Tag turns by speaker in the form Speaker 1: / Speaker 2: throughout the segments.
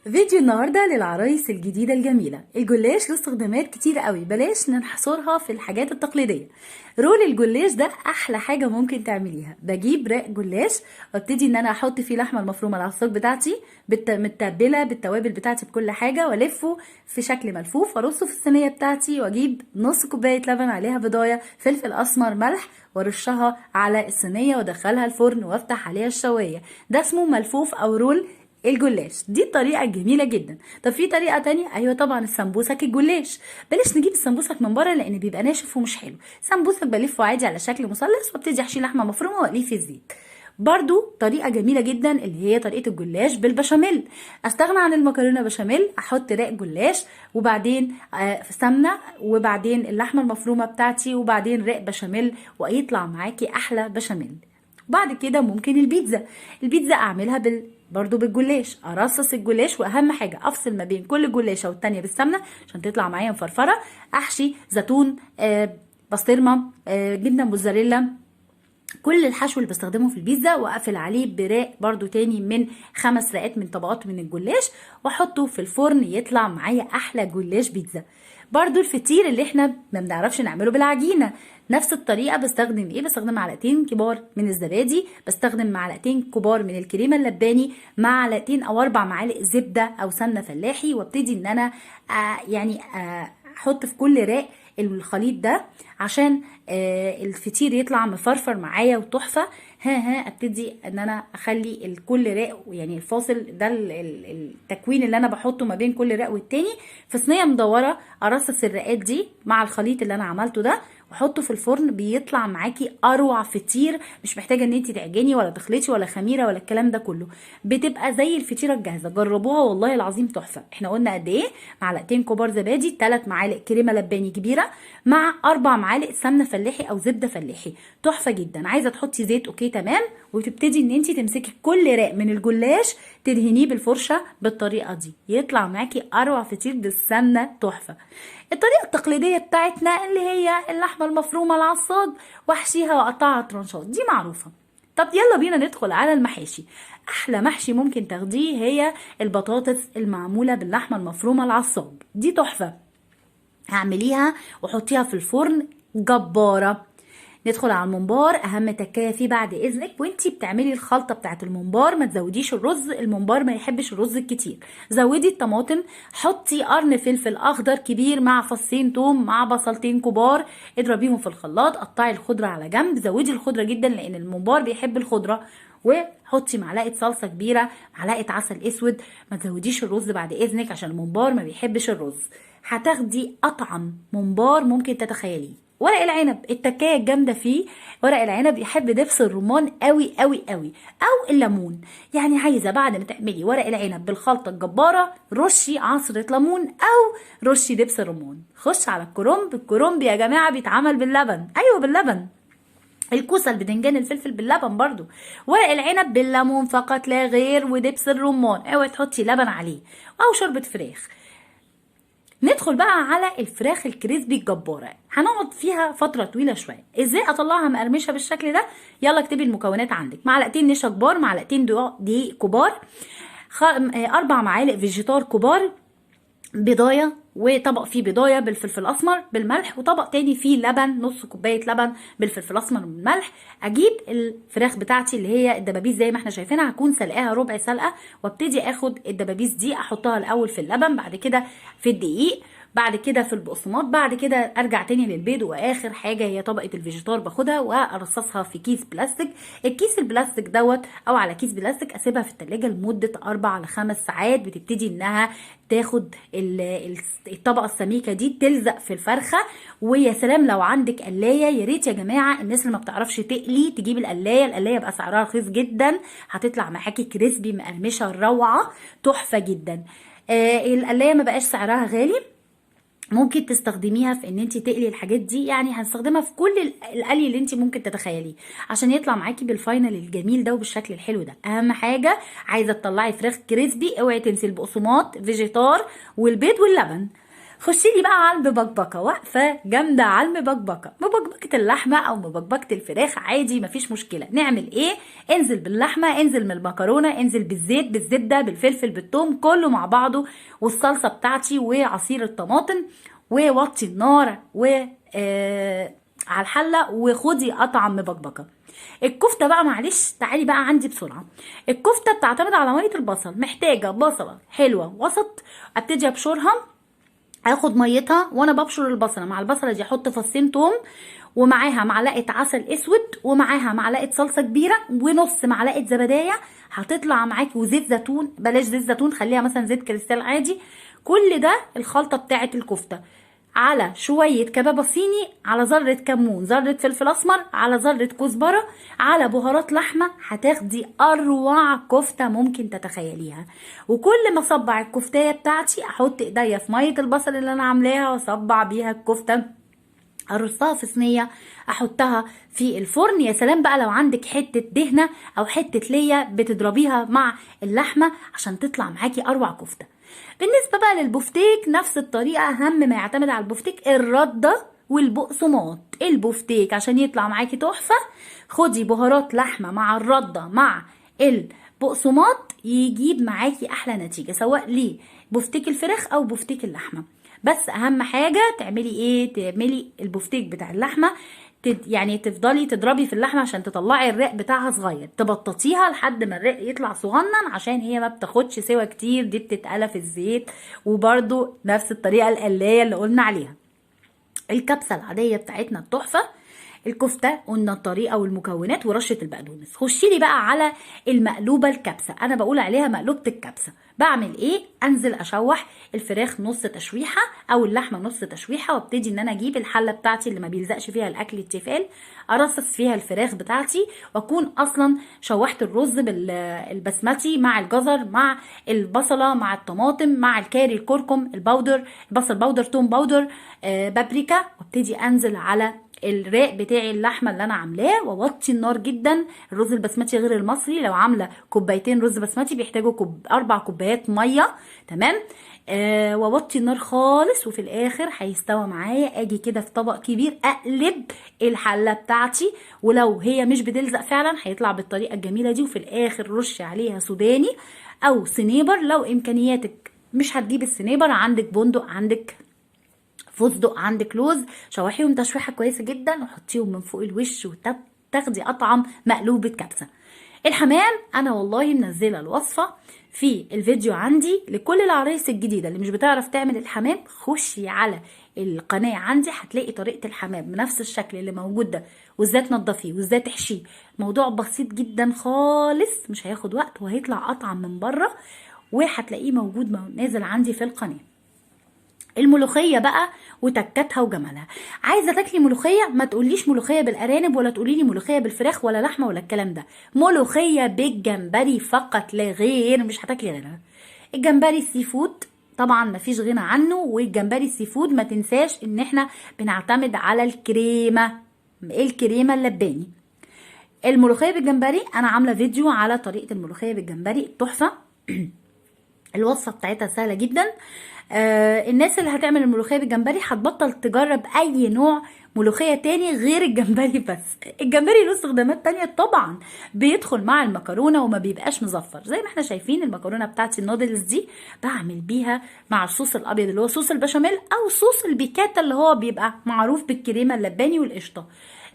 Speaker 1: فيديو النهارده للعرايس الجديده الجميله. الجلاش له استخدامات كتير قوي، بلاش ننحصرها في الحاجات التقليديه. رول الجلاش ده احلى حاجه ممكن تعمليها. بجيب رق جلاش وابتدي ان انا احط فيه اللحمه المفرومه العصاج بتاعتي متبله بالتوابل بتاعتي بكل حاجه، والفه في شكل ملفوف وارصه في الصينيه بتاعتي، واجيب نص كوبايه لبن عليها بضايه فلفل اسمر ملح وارشها على الصينيه وادخلها الفرن وافتح عليها الشوايه. ده اسمه ملفوف او رول الجلاش. دي الطريقه الجميله جدا. طب في طريقه تانية؟ ايوه طبعا، السمبوسك الجلاش. بلاش نجيب السمبوسك من بره لان بيبقى ناشف ومش حلو. سمبوسك بلفه عادي على شكل مثلث وابتدي احشي لحمه مفرومه واقليه في الزيت. برضو طريقه جميله جدا اللي هي طريقه الجلاش بالبشاميل. استغنى عن المكرونه بشاميل، احط رق جلاش وبعدين سمنه وبعدين اللحمه المفرومه بتاعتي وبعدين رق بشاميل، ويطلع معاكي احلى بشاميل. بعد كده ممكن البيتزا اعملها برضو بالجلاش. ارصص الجلاش، واهم حاجه افصل ما بين كل جلاشه والتانيه بالسمنه عشان تطلع معايا مفرفره. احشي زيتون، بسطرمه، جبنه موتزاريلا، كل الحشو اللي بستخدمه في البيتزا، واقفل عليه براق برضو تاني من 5 رقات من طبقات من الجلاش، واحطه في الفرن يطلع معايا احلى جلاش بيتزا. برضو الفطير اللي احنا ما بنعرفش نعمله بالعجينه، نفس الطريقه. بستخدم معلقتين كبار من الزبادي، بستخدم معلقتين كبار من الكريمه اللباني، معلقتين او 4 معالق زبده او سمنه فلاحي، وابتدي ان انا احط في كل راق الخليط ده عشان الفطير يطلع مفرفر معايا وتحفه. ابتدي ان انا اخلي الكل راق، يعني الفاصل ده التكوين اللي انا بحطه ما بين كل راق والتاني في صينيه مدوره. ارصص الرقات دي مع الخليط اللي انا عملته ده وحطه في الفرن، بيطلع معاكي اروع فطير. مش محتاجه ان انت تعجني ولا تخلطي ولا خميره ولا الكلام ده كله، بتبقى زي الفطيره الجاهزه. جربوها والله العظيم تحفه. احنا قلنا قد ايه؟ معلقتين كبار زبادي، 3 معالق كريمه لباني كبيره، مع 4 معالق سمنه فلاحي او زبده فلاحي. تحفه جدا. عايزه تحطي زيت اوكي تمام، وتبتدي ان انت تمسكي كل راق من الجلاش تدهنيه بالفرشه بالطريقه دي، يطلع معاكي اروع فطير بالسمنه تحفه. الطريقه التقليديه بتاعتنا اللي هي اللحمه المفرومه العصاج واحشيها واقطعها ترانشات، دي معروفه. طب يلا بينا ندخل على المحاشي. احلى محشي ممكن تاخديه هي البطاطس المعموله باللحمه المفرومه العصاج، دي تحفه. هعمليها وحطيها في الفرن جباره. ندخل على الممبار. اهم تكايه فيه بعد اذنك وانتي بتعملي الخلطه بتاعه الممبار، ما تزوديش الرز. الممبار ما يحبش الرز الكتير. زودي الطماطم، حطي قرن فلفل اخضر كبير مع فصين توم مع بصلتين كبار، اضربيهم في الخلاط. قطعي الخضره على جنب، زودي الخضره جدا لان الممبار بيحب الخضره. وحطي معلقه صلصه كبيره، معلقه عسل اسود. ما تزوديش الرز بعد اذنك عشان الممبار ما بيحبش الرز. هتاخدي اطعم ممبار ممكن تتخيليه. ورق العنب، التكايه الجامده فيه ورق العنب يحب دبس الرمان قوي قوي قوي، او الليمون. يعني عايزه بعد ما تعملي ورق العنب بالخلطه الجباره رشي عصره ليمون او رشي دبس الرمان. خش على الكرنب. الكرنب يا جماعه بيتعمل باللبن، ايوه باللبن. الكوسه، البدنجان، الفلفل باللبن برضو. ورق العنب بالليمون فقط لا غير، ودبس الرمان اوعي تحطي لبن عليه، او شوربه فراخ. ندخل بقى على الفراخ الكريسبي الجباره. هنقعد فيها فتره طويله شويه. ازاي اطلعها مقرمشه بالشكل ده؟ يلا اكتبي المكونات عندك. معلقتين نشا كبار، معلقتين دقيق كبار، 4 معالق فيجيتار كبار، بضايه، وطبق فيه بضايه بالفلفل الاسمر بالملح، وطبق تاني فيه لبن، نص كوبايه لبن بالفلفل الاسمر بالملح. اجيب الفراخ بتاعتي اللي هي الدبابيس زي ما احنا شايفينها، هكون سلقاها ربع سلقه، وابتدي اخد الدبابيس دي احطها الاول في اللبن، بعد كده في الدقيق، بعد كده في البقسماط، بعد كده ارجع تاني للبيض، واخر حاجه هي طبقه الفيجيتار باخدها وارصصها في كيس بلاستيك. الكيس البلاستيك دوت او على كيس بلاستيك اسيبها في التلاجة لمده 4 ل 5 ساعات. بتبتدي انها تاخد الطبقه السميكه دي تلزق في الفرخه. ويا سلام لو عندك قلايه، يا ريت يا جماعه الناس اللي ما بتعرفش تقلي تجيب القلايه بقى سعرها رخيص جدا، هتطلع معاكي كريسبي مقرمشه روعه تحفه جدا. القلايه ما بقاش سعرها غالي، ممكن تستخدميها في ان انت تقلي الحاجات دي. يعني هنستخدمها في كل القلي اللي انت ممكن تتخيليه عشان يطلع معاكي بالفاينل الجميل ده وبالشكل الحلو ده. اهم حاجه عايزه تطلعي فراخ كريسبي، اوعي تنسي البقسماط، فيجيتار، والبيض واللبن. خشي لي بقى على المبكبكه، واقفه جامده على المبكبكه، مبكبكه اللحمه او مبكبكه الفراخ عادي مفيش مشكله. نعمل ايه؟ انزل باللحمه، انزل من المكرونه، انزل بالزيت، بالزبده، بالفلفل، بالثوم، كله مع بعضه، والصلصه بتاعتي وعصير الطماطم، ووطي النار على الحله، وخدي قطعه مبكبكه. الكفته بقى معلش تعالي بقى عندي بسرعه. الكفته بتعتمد على ميه البصل، محتاجه بصله حلوه وسط، ابتدي ابشرها، هاخد ميتها وانا ببشر البصله. مع البصله دي احط فصين توم، ومعاها معلقه عسل اسود، ومعاها معلقه صلصه كبيره، ونص معلقه زبدايه هتطلع معاكي، وزيت زيتون، بلاش زيت زيتون، خليها مثلا زيت كريستال عادي. كل ده الخلطه بتاعه الكفته، على شويه كبابه صيني، على ذره كمون، ذره فلفل اسمر، على ذره كزبره، على بهارات لحمه، هتاخدي اروع كفته ممكن تتخيليها. وكل ما اصبع الكفتايه بتاعتي احط ايديا في ميه البصل اللي انا عاملاها واصبع بيها الكفته، ارصها في صينيه، احطها في الفرن. يا سلام بقى لو عندك حته دهنه او حته ليا بتضربيها مع اللحمه عشان تطلع معاكي اروع كفته. بالنسبه بقى للبفتيك نفس الطريقه، اهم ما يعتمد على البفتيك الرده والبقسماط. البفتيك عشان يطلع معاكي تحفه، خدي بهارات لحمه مع الرده مع البقسماط، يجيب معاكي احلى نتيجه، سواء ليه بفتيك الفراخ او بفتيك اللحمه. بس اهم حاجه تعملي ايه؟ تعملي البفتيك بتاع اللحمه يعني تفضلي تضربي في اللحمه عشان تطلعي الرق بتاعها صغير، تبططيها لحد ما الرق يطلع صغنن، عشان هي ما بتاخدش سوا كتير، دي بتتقلى في الزيت. وبرده نفس الطريقه القلايه اللي قلنا عليها. الكبسه العاديه بتاعتنا التحفه، الكفته قلنا الطريقه والمكونات ورشه البقدونس. خشي لي بقى على المقلوبه الكبسه، انا بقول عليها مقلوبه الكبسه. بعمل ايه؟ انزل اشوح الفراخ نص تشويحه او اللحمه نص تشويحه، وابتدي ان انا اجيب الحله بتاعتي اللي ما بيلزقش فيها الاكل التيفال، ارصص فيها الفراخ بتاعتي، واكون اصلا شوحت الرز بالبسمتي مع الجزر مع البصله مع الطماطم مع الكاري، الكركم، البودر، البصل باودر، توم باودر، بابريكا، وابتدي انزل على الراق بتاعي اللحمه اللي انا عاملاه، واوطي النار جدا. الرز البسمتي غير المصري، لو عامله كوبايتين رز بسمتي بيحتاجوا 4 كوبايات ميه، تمام. واوطي النار خالص، وفي الاخر هيستوى معايا. اجي كده في طبق كبير اقلب الحله بتاعتي، ولو هي مش بتلزق فعلا هيطلع بالطريقه الجميله دي. وفي الاخر رش عليها سوداني او سنيبر، لو امكانياتك مش هتجيب السنيبر، عندك بندق، عندك فستق، عندك لوز، شوحيهم تشويحه كويسه جدا وحطيهم من فوق الوش، وتاخدي اطعم مقلوبه كبسه. الحمام انا والله منزله الوصفه في الفيديو عندي لكل العرايس الجديده اللي مش بتعرف تعمل الحمام. خشي على القناه عندي هتلاقي طريقه الحمام بنفس الشكل اللي موجود ده، وازاي تنضفيه وازاي تحشيه. موضوع بسيط جدا خالص، مش هياخد وقت، وهيطلع اطعم من بره، وهتلاقيه موجود نازل عندي في القناه. الملوخيه بقى وتكتها وجمالها. عايزه تاكلي ملوخيه؟ ما تقوليش ملوخيه بالارانب، ولا تقولي لي ملوخيه بالفراخ ولا لحمه ولا الكلام ده. ملوخيه بالجمبري فقط لا غير، مش هتاكلي غيرها. الجمبري السي فود طبعا ما فيش غنى عنه، والجمبري السي فود ما تنساش ان احنا بنعتمد على الكريمه، الكريمه اللباني. الملوخيه بالجمبري انا عامله فيديو على طريقه الملوخيه بالجمبري التحفه. الوصفه بتاعتها سهله جدا. الناس اللي هتعمل الملوخيه بالجمبري هتبطل تجرب اي نوع ملوخيه تاني غير الجمبري. بس الجمبري له استخدامات تانية طبعا، بيدخل مع المكرونه وما بيبقاش مزفر. زي ما احنا شايفين المكرونه بتاعتي النودلز دي بعمل بيها مع الصوص الابيض اللي هو صوص البشاميل، او صوص البيكاتا اللي هو بيبقى معروف بالكريمه اللباني والقشطه.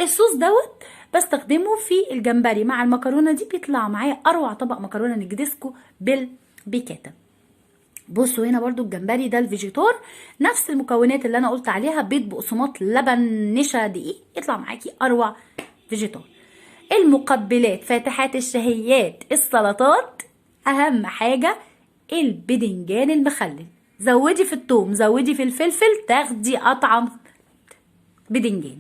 Speaker 1: الصوص دوت بستخدمه في الجمبري مع المكرونه دي، بيطلع معايا اروع طبق مكرونه نجريسكو بالبيكاتا. بصوا هنا برضو الجمبري ده الفيجيتار، نفس المكونات اللي انا قلت عليها، بيض، بقسماط، لبن، نشا، دقيق، يطلع معاكي اروع فيجيتار. المقبلات، فاتحات الشهيات، السلطات، اهم حاجه البدنجان المخلل. زودي في الثوم، زودي في الفلفل، تاخدي اطعم بدنجان.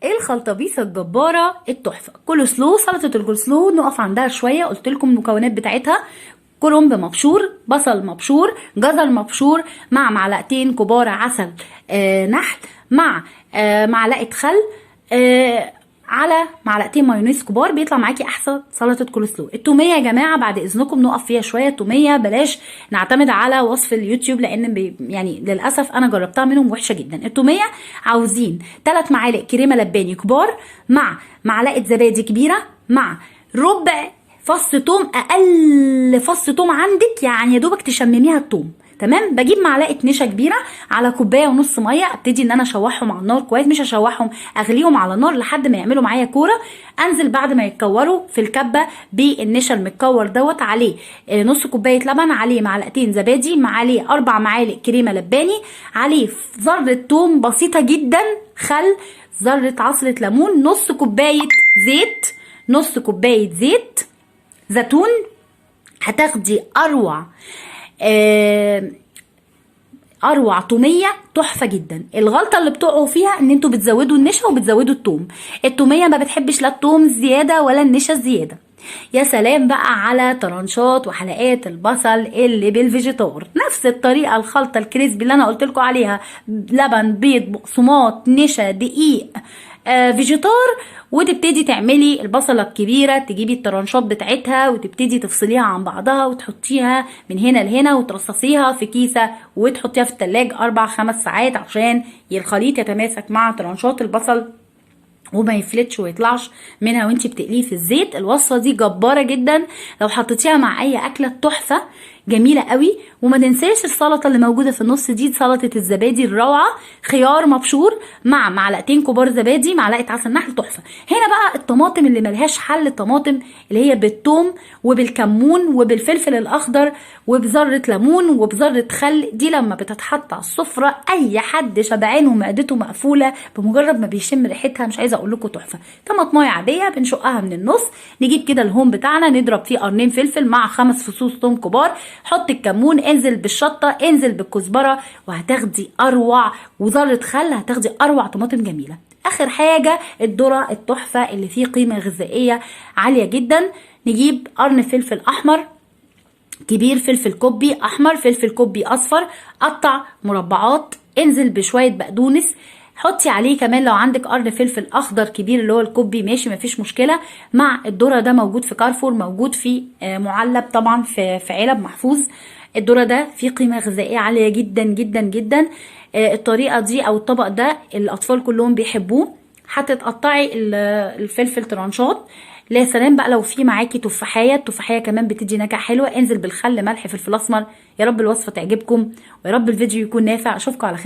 Speaker 1: الخلطبيصه الجباره التحفه. كول سلو، سلطه الكول سلو نقف عندها شويه، قلت لكم المكونات بتاعتها: كرنب مبشور، بصل مبشور، جزر مبشور، مع معلقتين كبار عسل نحل، مع معلقه خل، على معلقتين مايونيز كبار بيطلع معاكي احسن سلطه كولسلو. التوميه يا جماعه بعد اذنكم نقف فيها شويه. التوميه بلاش نعتمد على وصف اليوتيوب، لان يعني للاسف انا جربتها منهم وحشه جدا. التوميه عاوزين 3 معالق كريمه لباني كبار مع معلقه زبادي كبيره مع ربع فص توم، اقل فص توم عندك يعني يا دوبك تشمميها التوم. تمام. بجيب معلقه نشا كبيره على كوبايه ونص ميه، ابتدي ان انا اشوحهم على النار كويس، مش اشوحهم، اغليهم على النار لحد ما يعملوا معايا كوره. انزل بعد ما يتكوروا في الكبه بالنشا المتكور دوت، عليه نص كوبايه لبن، عليه معلقتين زبادي، عليه 4 معالق كريمه لباني، عليه ذره توم بسيطه جدا، خل، ذره عصره ليمون، نص كوبايه زيت، نص كوبايه زيت زيتون. هتاخدي اروع توميه تحفه جدا. الغلطه اللي بتقعوا فيها ان انتوا بتزودوا النشا وبتزودوا التوم. التوميه ما بتحبش لا التوم زياده ولا النشا زياده. يا سلام بقى على طرنشات وحلقات البصل اللي بالفيجيتار، نفس الطريقه الخلطه الكريسبي اللي انا قلت لكم عليها، لبن، بيض، بقسماط، نشا، دقيق، فيجيتار. وتبتدي تعملي البصله الكبيره، تجيبي الطرنشات بتاعتها وتبتدي تفصليها عن بعضها وتحطيها من هنا لهنا وترصصيها في كيسه وتحطيها في التلاج 4-5 ساعات عشان الخليط يتماسك مع طرنشات البصل وما يفلتش ويطلعش منها وانتي بتقليه في الزيت. الوصفه دي جباره جدا لو حطيتيها مع اي اكله، تحفه جميله قوي. وما تنساش السلطه اللي موجوده في النص دي، سلطه الزبادي الروعه، خيار مبشور مع معلقتين كبار زبادي، معلقه عسل نحل، تحفه. هنا بقى الطماطم اللي ملهاش حل، الطماطم اللي هي بالثوم وبالكمون وبالفلفل الاخضر وبذره ليمون وبذره خل، دي لما بتتحط على السفره اي حد شبعان ومعدته مقفوله بمجرد ما بيشم ريحتها مش عايزه اقول لكم تحفه. طماطمايه عاديه بنشقها من النص، نجيب كده الهوم بتاعنا نضرب فيه قرنين فلفل مع 5 فصوص ثوم كبار، حط الكمون، انزل بالشطه، انزل بالكزبره، وهتاخدي اروع، وذره خل، هتاخدي اروع طماطم جميله. اخر حاجه الذره التحفه اللي فيه قيمه غذائيه عاليه جدا. نجيب قرن فلفل احمر كبير، فلفل كوبي احمر، فلفل كوبي اصفر، قطع مربعات، انزل بشويه بقدونس، حطي عليه كمان لو عندك قرن فلفل اخضر كبير اللي هو الكوبي ماشي مفيش مشكله. مع الذره ده موجود في كارفور، موجود في معلب طبعا في علب محفوظ. الذره ده فيه قيمه غذائيه عاليه جدا جدا جدا. الطريقه دي او الطبق ده الاطفال كلهم بيحبوه. هتتقطعي الفلفل ترانشات. لا سلام بقى لو في معاكي تفاحيه، التفاحيه كمان بتدي نكهه حلوه. انزل بالخل، ملح، فلفل اسمر. يا رب الوصفه تعجبكم ويا رب الفيديو يكون نافع. اشوفكم على خير.